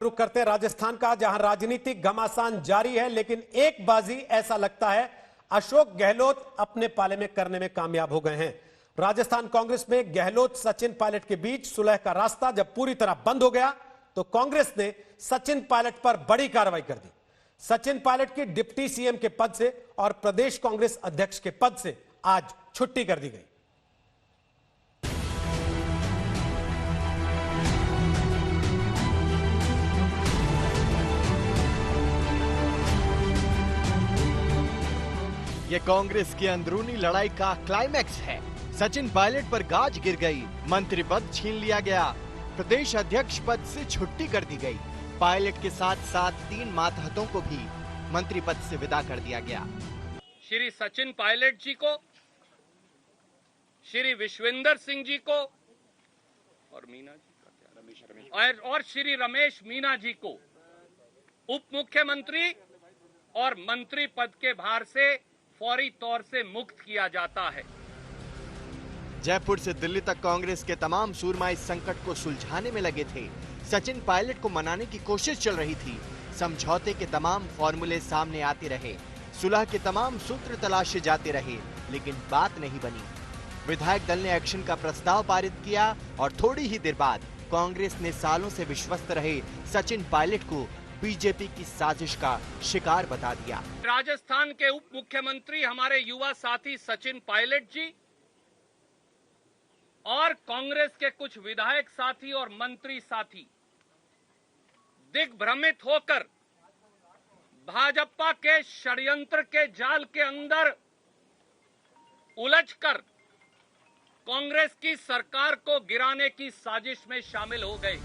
रुख करते हैं राजस्थान का, जहां राजनीतिक घमासान जारी है, लेकिन एक बाजी ऐसा लगता है अशोक गहलोत अपने पाले में करने में कामयाब हो गए हैं। राजस्थान कांग्रेस में गहलोत सचिन पायलट के बीच सुलह का रास्ता जब पूरी तरह बंद हो गया तो कांग्रेस ने सचिन पायलट पर बड़ी कार्रवाई कर दी। सचिन पायलट की डिप्टी सीएम के पद से और प्रदेश कांग्रेस अध्यक्ष के पद से आज छुट्टी कर दी गई। ये कांग्रेस की अंदरूनी लड़ाई का क्लाइमैक्स है। सचिन पायलट पर गाज गिर गई, मंत्री पद छीन लिया गया, प्रदेश अध्यक्ष पद से छुट्टी कर दी गई। पायलट के साथ साथ 3 मातहतों को भी मंत्री पद से विदा कर दिया गया। श्री सचिन पायलट जी को, श्री विश्वेंद्र सिंह जी को और मीना जी और श्री रमेश मीना जी को उप मुख्यमंत्री और मंत्री पद के भार से फौरी तौर से मुक्त किया जाता है। जयपुर से दिल्ली तक कांग्रेस के तमाम सूरमा इस संकट को सुलझाने में लगे थे। सचिन पायलट को मनाने की कोशिश चल रही थी। समझौते के तमाम फॉर्मूले सामने आते रहे, सुलह के तमाम सूत्र तलाशे जाते रहे, लेकिन बात नहीं बनी। विधायक दल ने एक्शन का प्रस्ताव पारित किया और थोड़ी ही देर बाद कांग्रेस ने सालों से विश्वस्त रहे सचिन पायलट को बीजेपी की साजिश का शिकार बता दिया। राजस्थान के उप मुख्यमंत्री हमारे युवा साथी सचिन पायलट जी और कांग्रेस के कुछ विधायक साथी और मंत्री साथी दिग्भ्रमित होकर भाजपा के षड्यंत्र के जाल के अंदर उलझकर कांग्रेस की सरकार को गिराने की साजिश में शामिल हो गए।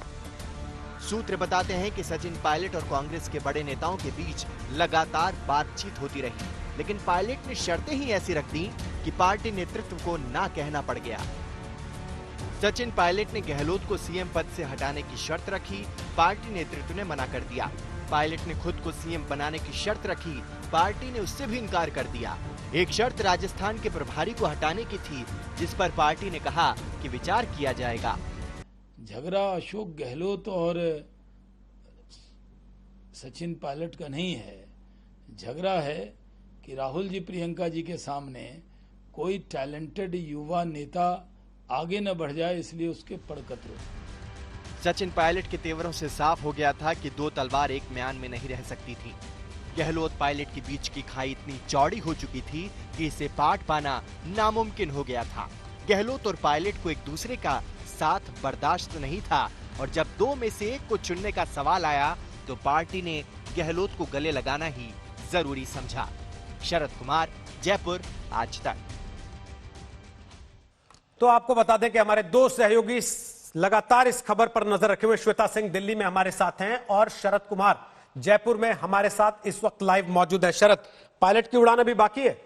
सूत्र बताते हैं कि सचिन पायलट और कांग्रेस के बड़े नेताओं के बीच लगातार बातचीत होती रही, लेकिन पायलट ने शर्तें ही ऐसी रख दी कि पार्टी नेतृत्व को ना कहना पड़ गया। सचिन पायलट ने गहलोत को सीएम पद से हटाने की शर्त रखी, पार्टी नेतृत्व ने मना कर दिया। पायलट ने खुद को सीएम बनाने की शर्त रखी, पार्टी ने उससे भी इनकार कर दिया। एक शर्त राजस्थान के प्रभारी को हटाने की थी, जिस पर पार्टी ने कहा कि विचार किया जाएगा। झगड़ा अशोक गहलोत और सचिन पायलट का नहीं है, झगड़ा है कि राहुल जी प्रियंका जी के सामने कोई टैलेंटेड युवा नेता आगे न बढ़ जाए, इसलिए उसके पड़कतरों। सचिन पायलट के तेवरों से साफ हो गया था कि 2 तलवार एक म्यान में नहीं रह सकती थी। गहलोत पायलट के बीच की खाई इतनी चौड़ी हो चुकी थी कि इसे पाट पाना नामुमकिन हो गया था। गहलोत और पायलट को एक दूसरे का साथ बर्दाश्त नहीं था और जब 2 में से एक को चुनने का सवाल आया तो पार्टी ने गहलोत को गले लगाना ही जरूरी समझा। शरद कुमार, जयपुर, आज तक। तो आपको बता दें कि हमारे 2 सहयोगी लगातार इस खबर पर नजर रखे हुए, श्वेता सिंह दिल्ली में हमारे साथ हैं और शरद कुमार जयपुर में हमारे साथ इस वक्त लाइव मौजूद है। शरद, पायलट की उड़ान अभी बाकी है?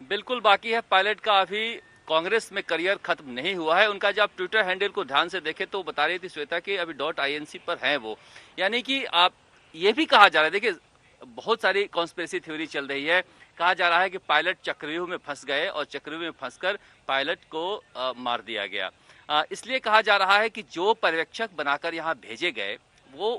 बिल्कुल बाकी है। पायलट का अभी कांग्रेस में करियर खत्म नहीं हुआ है। उनका जब ट्विटर हैंडल को ध्यान से देखे तो बता रही थी श्वेता कि अभी .inc पर है वो, यानी कि आप ये भी कहा जा रहा है, देखिए बहुत सारी कॉन्स्पिरेसी थ्योरी चल रही है। कहा जा रहा है कि पायलट चक्रव्यूह में फंस गए और चक्रव्यूह में फंसकर पायलट को मार दिया गया। इसलिए कहा जा रहा है कि जो पर्यवेक्षक बनाकर यहाँ भेजे गए वो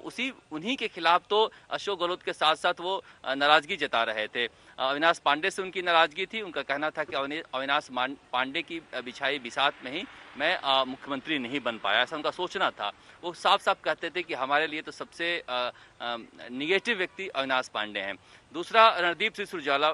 उन्हीं के खिलाफ तो अशोक गहलोत के साथ साथ वो नाराजगी जता रहे थे। अविनाश पांडे से उनकी नाराजगी थी। उनका कहना था कि अविनाश पांडे की बिछाई बिसात में ही मैं मुख्यमंत्री नहीं बन पाया, ऐसा उनका सोचना था। वो साफ साफ कहते थे कि हमारे लिए तो सबसे निगेटिव व्यक्ति अविनाश पांडे हैं। दूसरा, रणदीप सिंह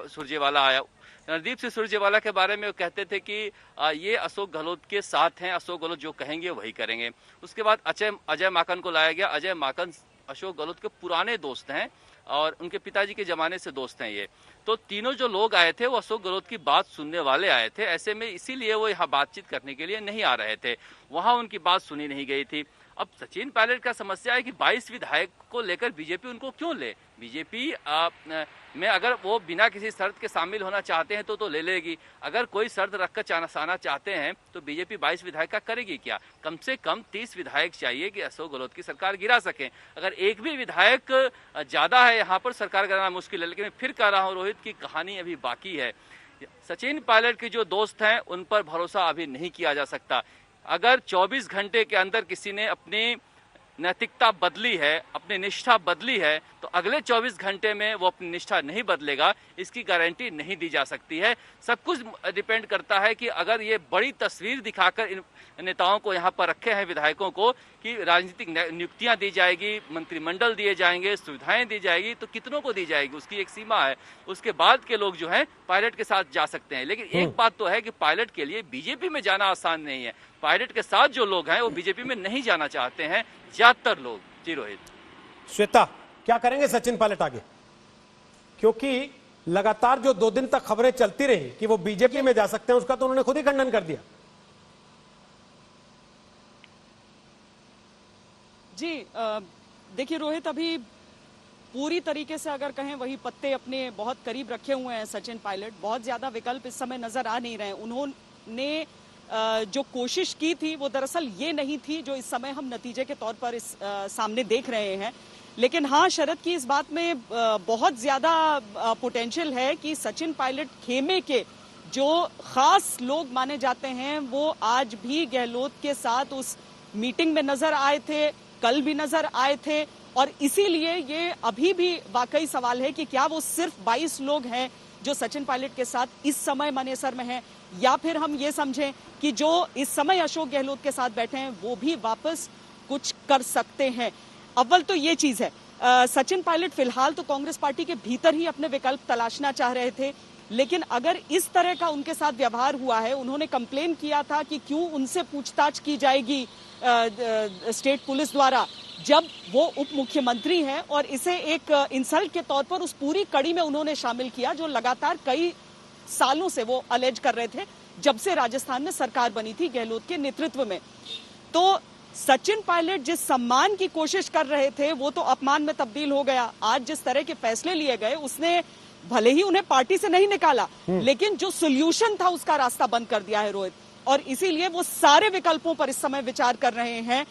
सुरजेवाला आया। रणदीप सिंह सुरजेवाला के बारे में वो कहते थे कि ये अशोक गहलोत के साथ हैं, अशोक गहलोत जो कहेंगे वही करेंगे। उसके बाद अजय माकन को लाया गया। अजय माकन अशोक गहलोत के पुराने दोस्त हैं और उनके पिताजी के जमाने से दोस्त हैं ये। तो तीनों जो लोग आए थे वो अशोक गहलोत की बात सुनने वाले आए थे। ऐसे में इसीलिए वो यहाँ बातचीत करने के लिए नहीं आ रहे थे, वहाँ उनकी बात सुनी नहीं गई थी। अब सचिन पायलट का समस्या है कि 22 विधायक को लेकर बीजेपी उनको क्यों ले। बीजेपी में अगर वो बिना किसी शर्त के शामिल होना चाहते हैं तो ले लेगी। अगर कोई शर्त रखकर आना चाहते हैं तो बीजेपी 22 विधायक का करेगी क्या? कम से कम 30 विधायक चाहिए कि अशोक गहलोत की सरकार गिरा सके। अगर एक भी विधायक ज्यादा है यहाँ पर सरकार गिराना मुश्किल है। लेकिन मैं फिर कह रहा हूँ रोहित की कहानी अभी बाकी है। सचिन पायलट के जो दोस्त हैं उन पर भरोसा अभी नहीं किया जा सकता। अगर 24 घंटे के अंदर किसी ने अपनी नैतिकता बदली है, अपनी निष्ठा बदली है, तो अगले 24 घंटे में वो अपनी निष्ठा नहीं बदलेगा, इसकी गारंटी नहीं दी जा सकती है। सब कुछ डिपेंड करता है कि अगर ये बड़ी तस्वीर दिखाकर इन नेताओं को यहाँ पर रखे हैं, विधायकों को, कि राजनीतिक नियुक्तियां दी जाएगी, मंत्रिमंडल दिए जाएंगे, सुविधाएं दी जाएगी, तो कितनों को दी जाएगी, उसकी एक सीमा है। उसके बाद के लोग जो हैं पायलट के साथ जा सकते हैं। लेकिन एक बात तो है कि पायलट के लिए बीजेपी में जाना आसान नहीं है। पायलट के साथ जो लोग हैं वो बीजेपी में नहीं जाना चाहते हैं, ज्यादातर लोग। जी रोहित। श्वेता, क्या करेंगे सचिन पायलट आगे? क्योंकि लगातार जो 2 दिन तक खबरें चलती रही कि वो बीजेपी में जा सकते हैं, उसका तो उन्होंने खुद ही खंडन कर दिया। जी देखिए रोहित, अभी पूरी तरीके से अगर कहें वही पत्ते अपने बहुत करीब रखे हुए हैं सचिन पायलट। बहुत ज्यादा विकल्प इस समय नजर आ नहीं रहे। उन्होंने जो कोशिश की थी वो दरअसल ये नहीं थी जो इस समय हम नतीजे के तौर पर इस सामने देख रहे हैं। लेकिन हाँ, शरद की इस बात में बहुत ज्यादा पोटेंशियल है कि सचिन पायलट खेमे के जो खास लोग माने जाते हैं वो आज भी गहलोत के साथ उस मीटिंग में नजर आए थे, कल भी नजर आए थे। और इसीलिए ये अभी भी वाकई सवाल है कि क्या वो सिर्फ 22 लोग हैं जो सचिन पायलट के साथ इस समय मनेसर में हैं, या फिर हम ये समझें कि जो इस समय अशोक गहलोत के साथ बैठे हैं वो भी वापस कुछ कर सकते हैं। अव्वल तो ये चीज है, सचिन पायलट फिलहाल तो कांग्रेस पार्टी के भीतर ही अपने विकल्प तलाशना चाह रहे थे। लेकिन अगर इस तरह का उनके साथ व्यवहार हुआ है, उन्होंने कंप्लेन किया था कि क्यों उनसे पूछताछ की जाएगी स्टेट पुलिस द्वारा जब वो उप मुख्यमंत्री हैं, और इसे एक इंसल्ट के तौर पर उस पूरी कड़ी में उन्होंने शामिल किया जो लगातार कई सालों से वो अलेज कर रहे थे जब से राजस्थान में सरकार बनी थी गहलोत के नेतृत्व में। तो सचिन पायलट जिस सम्मान की कोशिश कर रहे थे वो तो अपमान में तब्दील हो गया। आज जिस तरह के फैसले लिए गए, उसने भले ही उन्हें पार्टी से नहीं निकाला, लेकिन जो सोल्यूशन था उसका रास्ता बंद कर दिया है रोहित। और इसीलिए वो सारे विकल्पों पर इस समय विचार कर रहे हैं।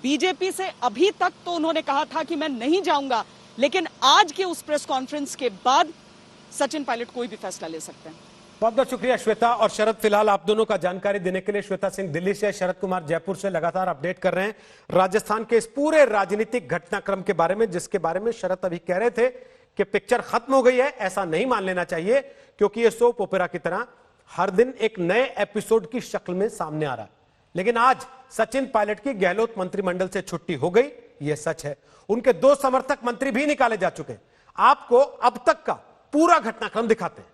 बीजेपी से अभी तक तो उन्होंने कहा था कि मैं नहीं जाऊंगा, लेकिन आज के उस प्रेस कॉन्फ्रेंस के बाद सचिन पायलट कोई भी फैसला ले सकते हैं। बहुत बहुत शुक्रिया श्वेता और शरद, फिलहाल आप दोनों का जानकारी देने के लिए। श्वेता सिंह दिल्ली से, शरद कुमार जयपुर से लगातार अपडेट कर रहे हैं राजस्थान के इस पूरे राजनीतिक घटनाक्रम के बारे में, जिसके बारे में शरद अभी कह रहे थे कि पिक्चर खत्म हो गई है। ऐसा नहीं मान लेना चाहिए, क्योंकि ये सोप ओपेरा की तरह हर दिन एक नए एपिसोड की शक्ल में सामने आ रहा है। लेकिन आज सचिन पायलट की गहलोत मंत्रिमंडल से छुट्टी हो गई, यह सच है। उनके 2 समर्थक मंत्री भी निकाले जा चुके हैं। आपको अब तक का पूरा घटनाक्रम दिखाते हैं।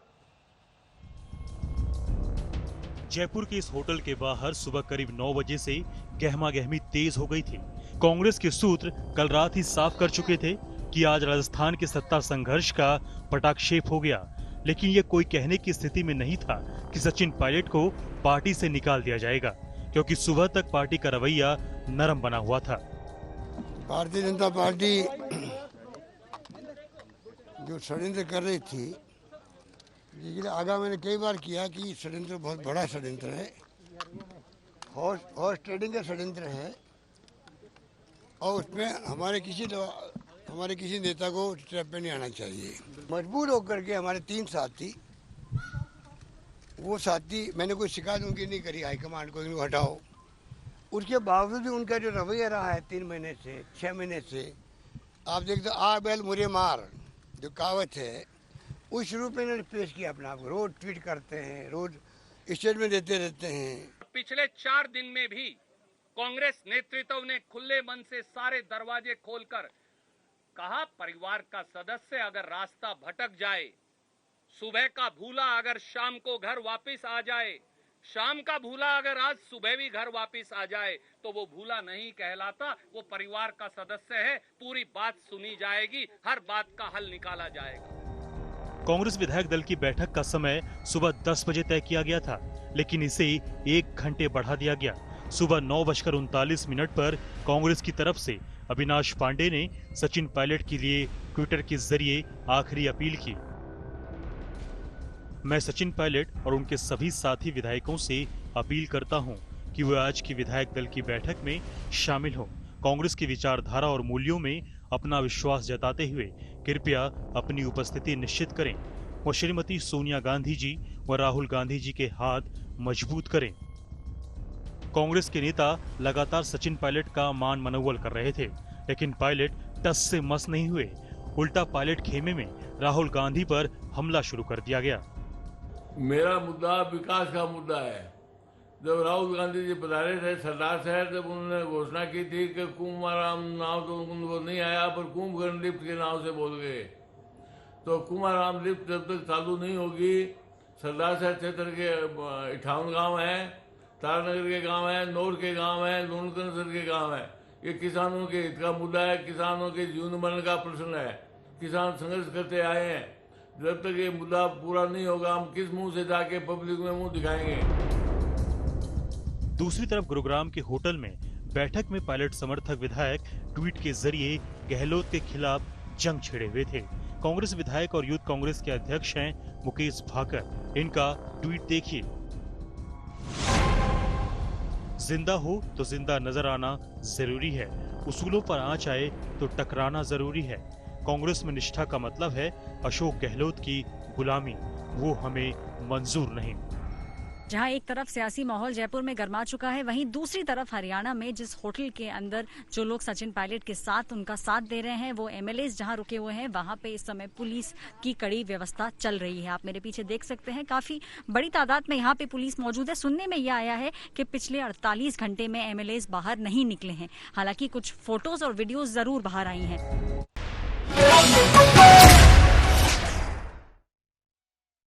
जयपुर के इस होटल के बाहर सुबह करीब 9 बजे से गहमा गहमी तेज हो गई थी। कांग्रेस के सूत्र कल रात ही साफ कर चुके थे कि आज राजस्थान के सत्ता संघर्ष का पटाक्षेप हो गया। लेकिन यह कोई कहने की स्थिति में नहीं था कि सचिन पायलट को पार्टी से निकाल दिया जाएगा, क्योंकि सुबह तक पार्टी का रवैया नरम बना हुआ था। भारतीय जनता पार्टी जो षड्यंत्र कर रही थी, जिसके आगा मैंने कई बार किया कि षड्यंत्र बहुत बड़ा षड्यंत्र है, हॉर्स ट्रेडिंग का षड्यंत्र है, और उसमें हमारे किसी नेता को ट्रैप पे नहीं आना चाहिए। मजबूर होकर के हमारे 3 साथी, वो साथी, मैंने कोई शिकायत उनकी नहीं करी हाईकमांड को, इनको हटाओ। उसके बावजूद भी उनका जो रवैया रहा है 3 महीने से 6 महीने से, आप देखते आ बैल मुझे मार जो कहावत है, उस रूप में इन्होंने पेश किया अपने आप को। रोज ट्वीट करते हैं, रोज स्टेटमेंट देते रहते हैं। पिछले 4 दिन में भी कांग्रेस नेतृत्व ने खुले मन से सारे दरवाजे खोलकर कहा, परिवार का सदस्य अगर रास्ता भटक जाए, सुबह का भूला अगर शाम को घर वापस आ जाए, शाम का भूला अगर आज सुबह भी घर वापस आ जाए, तो वो भूला नहीं कहलाता, वो परिवार का सदस्य है। पूरी बात सुनी जाएगी, हर बात का हल निकाला जाएगा। कांग्रेस विधायक दल की बैठक का समय सुबह 10 बजे तय किया गया था, लेकिन इसे 1 घंटे बढ़ा दिया गया। सुबह 9:39 पर कांग्रेस की तरफ से अविनाश पांडे ने सचिन पायलट के लिए ट्विटर के जरिए आखिरी अपील की। मैं सचिन पायलट और उनके सभी साथी विधायकों से अपील करता हूं कि वे आज की विधायक दल की बैठक में शामिल हों। कांग्रेस की विचारधारा और मूल्यों में अपना विश्वास जताते हुए कृपया अपनी उपस्थिति निश्चित करें और श्रीमती सोनिया गांधी जी व राहुल गांधी जी के हाथ मजबूत करें। कांग्रेस के नेता लगातार सचिन पायलट का मान मनोवल कर रहे थे, लेकिन पायलट टस से मस नहीं हुए। उल्टा पायलट खेमे में राहुल गांधी पर हमला शुरू कर दिया गया। मेरा मुद्दा विकास का मुद्दा है। जब राहुल गांधी जी पधारे थे सरदार शहर, तब उन्होंने घोषणा की थी कि कुमाराम नाव तो उनको नहीं आया, पर कुंभकर्ण लिफ्ट के नाव से बोल गए। तो कुमाराम लिफ्ट जब तक चालू नहीं होगी, सरदार शहर क्षेत्र के 58 गांव हैं, तारानगर के गांव हैं, नौर के गांव हैं, लूणकरसर के गांव हैं। ये किसानों के हित का मुद्दा है, किसानों के जीवन मरण का प्रश्न है। किसान संघर्ष करते आए हैं। जब तक ये मुद्दा पूरा नहीं होगा, हम किस मुंह से जाके पब्लिक में मुंह दिखाएंगे। दूसरी तरफ गुरुग्राम के होटल में बैठक में पायलट समर्थक विधायक ट्वीट के जरिए गहलोत के खिलाफ जंग छेड़े हुए थे। कांग्रेस विधायक और यूथ कांग्रेस के अध्यक्ष हैं मुकेश भाकर। इनका ट्वीट देखिए। जिंदा हो तो जिंदा नजर आना जरूरी है, उसूलों पर आंच आए तो टकराना जरूरी है। कांग्रेस में निष्ठा का मतलब है अशोक गहलोत की गुलामी, वो हमें मंजूर नहीं। जहां एक तरफ सियासी माहौल जयपुर में गर्मा चुका है, वहीं दूसरी तरफ हरियाणा में जिस होटल के अंदर जो लोग सचिन पायलट के साथ उनका साथ दे रहे हैं, वो एमएलए जहां रुके हुए हैं, वहां पे इस समय पुलिस की कड़ी व्यवस्था चल रही है। आप मेरे पीछे देख सकते हैं, काफी बड़ी तादाद में यहाँ पे पुलिस मौजूद है। सुनने में यह आया है कि पिछले 48 घंटे में एमएलए बाहर नहीं निकले हैं। हालांकि कुछ फोटोज और वीडियोज जरूर बाहर आई हैं।